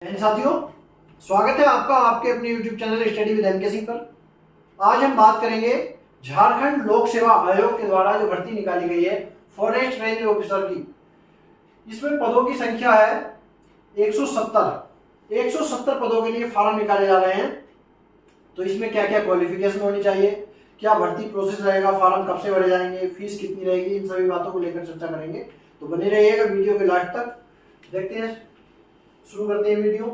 साथियों, स्वागत है आपका आपके अपने YouTube channel study with M K Singh पर। आज हम बात करेंगे झारखंड लोक सेवा आयोग के द्वारा जो भर्ती निकाली गई है फॉरेस्ट रेंज ऑफिसर की। इसमें पदों की संख्या है 170 पदों के लिए फॉर्म निकाले जा रहे हैं। तो इसमें क्या क्या क्वालिफिकेशन होनी चाहिए, क्या भर्ती प्रोसेस रहेगा, फॉर्म कब से भरे जाएंगे, फीस कितनी रहेगी, इन सभी बातों को लेकर चर्चा करेंगे। तो बने रहिएगा वीडियो के लास्ट तक। देखते हैं, शुरू करते हैं वीडियो।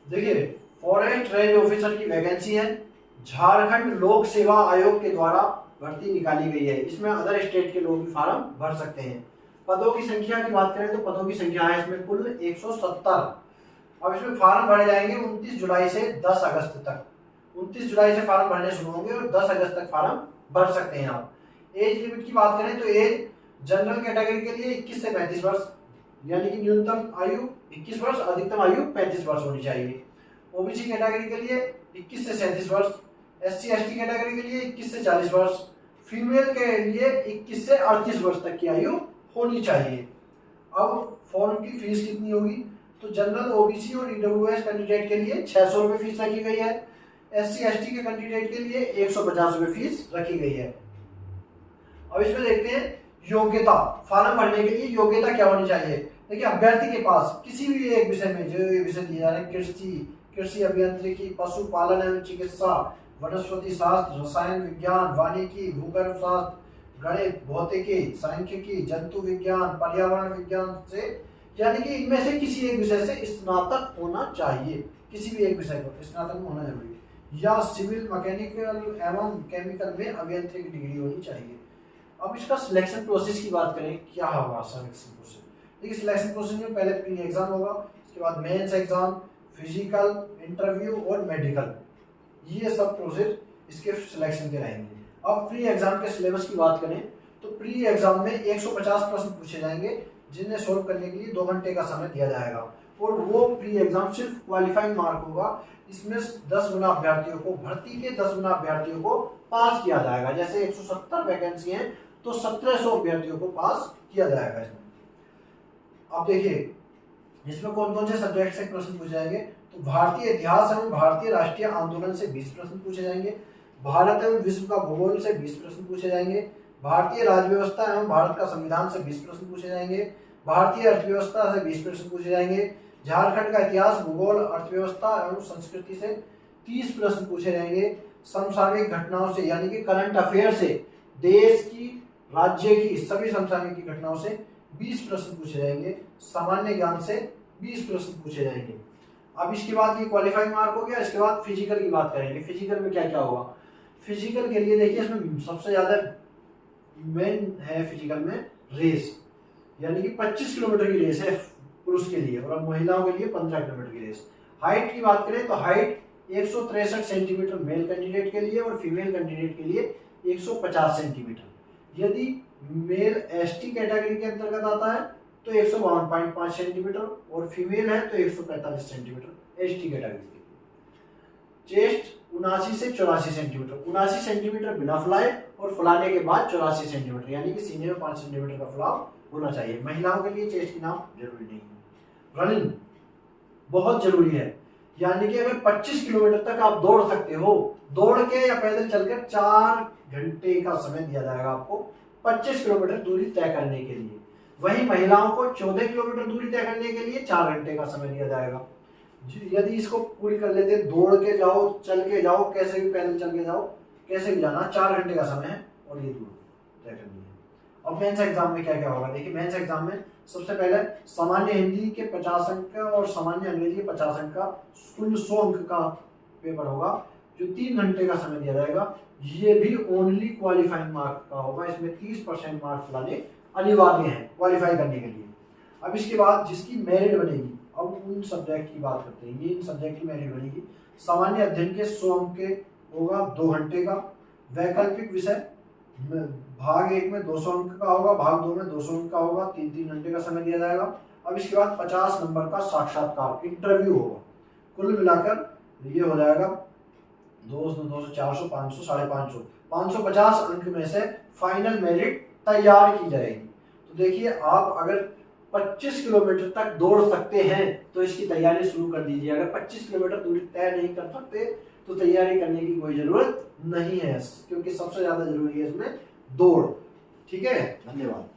देखिए, फॉरेस्ट रेंज ऑफिसर की वैकेंसी है, झारखंड लोक सेवा आयोग के द्वारा भर्ती निकाली गई है। इसमें अदर स्टेट के लोग भी फॉर्म भर सकते हैं। पदों की संख्या की बात करें तो पदों की संख्या है इसमें कुल 170। अब इसमें फॉर्म भरे जाएंगे 29 जुलाई से 10 अगस्त तक। 29 जुलाई से फॉर्म भरने शुरू होंगे और 10 अगस्त तक फॉर्म भर सकते हैं आप। एज लिमिट की बात करें तो एज जनरल कैटेगरी के लिए 21 से 35 वर्ष, यानी कि न्यूनतम आयु 21 वर्ष, अधिकतम आयु 35 वर्ष होनी चाहिए। ओबीसी कैटेगरी के लिए 21 से 37 वर्ष, एससी एसटी कैटेगरी के लिए 21 से 40 वर्ष, फीमेल के लिए 21 से 38 वर्ष तक की आयु होनी चाहिए। अब फॉर्म की फीस कितनी होगी, तो जनरल, ओबीसी और ईडब्ल्यूएस कैंडिडेट के लिए 600 रुपये फीस रखी गई है। एससी एसटी के कैंडिडेट के लिए 150 रुपये फीस रखी गई है। अब इसमें देखते हैं योग्यता। फॉर्म भरने के लिए योग्यता क्या होनी चाहिए। देखिए, अभ्यर्थी के पास किसी भी एक विषय में जो ये विषय दिए जा रहे हैं, कृषि अभियांत्रिकी, पशुपालन एवं चिकित्सा, वनस्पति शास्त्र, रसायन विज्ञान, वानिकी, भूगर्भ शास्त्र, गणित, भौतिकी, सांख्यिकी, जंतु विज्ञान, पर्यावरण विज्ञान से, यानी कि इनमें से किसी एक विषय से स्नातक होना चाहिए। किसी भी एक विषय को स्नातक में होना जरूरी है, या सिविल, मैकेनिकल एवं केमिकल में अभियांत्रिकी डिग्री होनी चाहिए। अब इसका सिलेक्शन प्रोसेस की बात करें, क्या होगा सिलेक्शन प्रोसेस। देखिए, सिलेक्शन प्रोसेस में पहले प्री एग्जाम होगा, उसके बाद मेंस एग्जाम, फिजिकल, इंटरव्यू और मेडिकल, ये सब प्रोसेस इसके सिलेक्शन के रहेंगे। अब प्री एग्जाम के सिलेबस की बात करें तो प्री एग्जाम में 150 प्रश्न पूछे जाएंगे, जिन्हें सोल्व करने के लिए 2 घंटे का समय दिया जाएगा। और वो प्री एग्जाम सिर्फ क्वालिफाइंग मार्क होगा। इसमें 10 गुना अभ्यर्थियों को, भर्ती के 10 गुना अभ्यर्थियों को पास किया जाएगा। जैसे 170 वैकेंसी है तो 1700 अभ्यर्थियों को पास किया जाएगा इसमें। अब देखिए, इसमें कौन कौन से सब्जेक्ट से प्रश्न पूछे जाएंगे, तो भारतीय इतिहास एवं भारतीय राष्ट्रीय आंदोलन से 20 प्रश्न पूछे जाएंगे, भारत एवं विश्व का भूगोल से 20 प्रश्न पूछे जाएंगे, भारतीय राज्य व्यवस्था एवं भारत का संविधान से 20 प्रश्न पूछे जाएंगे, भारतीय अर्थव्यवस्था से 20 प्रश्न पूछे जाएंगे, झारखंड का इतिहास, भूगोल, अर्थव्यवस्था एवं संस्कृति से 30 प्रश्न पूछे जाएंगे, समसामयिक घटनाओं से, यानी कि करंट अफेयर से, देश की, राज्य की सभी समसामयिक की घटनाओं से 20 प्रश्न पूछे जाएंगे, सामान्य ज्ञान से 20 प्रश्न पूछे जाएंगे। अब इसके बाद ये क्वालिफाइंग मार्क हो गया। इसके बाद फिजिकल की बात करेंगे। फिजिकल में क्या क्या होगा। फिजिकल के लिए देखिए, इसमें सबसे ज्यादा मेन है फिजिकल में रेस, यानी कि 25 किलोमीटर की रेस है पुरुष के लिए, और महिलाओं के लिए 15 किलोमीटर की रेस। हाइट की बात करें तो हाइट 163 सेंटीमीटर मेल कैंडिडेट के लिए और फीमेल कैंडिडेट के लिए 150 सेंटीमीटर। यदि मेल एसटी कैटेगरी के अंतर्गत आता है तो 152.5 सेंटीमीटर, और फीमेल है तो 145 सेंटीमीटर एसटी कैटेगरी की। चेस्ट 79 से 84 सेंटीमीटर, 79 सेंटीमीटर बिना फुलाए और फुलाने के बाद 84 सेंटीमीटर, यानी कि सीने में 5 सेंटीमीटर का फुलाव होना चाहिए। महिलाओं के लिए चेस्ट की नाप जरूरी नहीं है। रनिंग बहुत जरूरी है, यानी कि अगर 25 किलोमीटर तक आप दौड़ सकते हो, दौड़ के या पैदल चलकर 4 घंटे का समय दिया जाएगा आपको 25 किलोमीटर दूरी तय करने के लिए। वहीं महिलाओं को 14 किलोमीटर दूरी तय करने के लिए 4 घंटे का समय दिया जाएगा। यदि इसको पूरी कर लेते, दौड़ के जाओ, चल के जाओ, कैसे भी पैदल चल के जाओ, कैसे भी जाना, 4 घंटे का समय है और ये दूर तय करनी है। अब मेंस एग्जाम में क्या क्या होगा। देखिए, मेंस एग्जाम में सबसे पहले सामान्य हिंदी के 50 अंक का और सामान्य अंग्रेजी के 50 अंक का कुल 100 अंक का पेपर होगा, जो 3 घंटे का समय दिया जाएगा। ये भी ओनली क्वालिफाइंग मार्क का होगा। इसमें 30% मार्क्स लाने अनिवार्य हैं क्वालिफाई करने के लिए। अब इसके बाद जिसकी मेरिट बनेगी, अब उन सब्जेक्ट की बात करते हैं। ये इन सब्जेक्ट की मेरिट बनेगी। सामान्य अध्ययन के 100 अंक के होगा 2 घंटे का। वैकल्पिक विषय भाग 1 में 200 अंक का होगा, भाग 2 में 200 अंक का होगा, 3-3 घंटे का समय दिया जाएगा। अब इसके बाद 50 नंबर का साक्षात्कार इंटरव्यू होगा। कुल मिलाकर ये हो जाएगा 200, 400, 500, 550, 550 अंक में से फाइनल मेरिट तैयार की जाएगी। तो देखिए, आप अगर 25 किलोमीटर तक दौड़ सकते हैं तो इसकी तैयारी शुरू कर दीजिए। अगर 25 किलोमीटर दूरी तय नहीं कर सकते तो तैयारी करने की कोई जरूरत नहीं है, क्योंकि सबसे ज्यादा जरूरी है इसमें दौड़। ठीक है, धन्यवाद।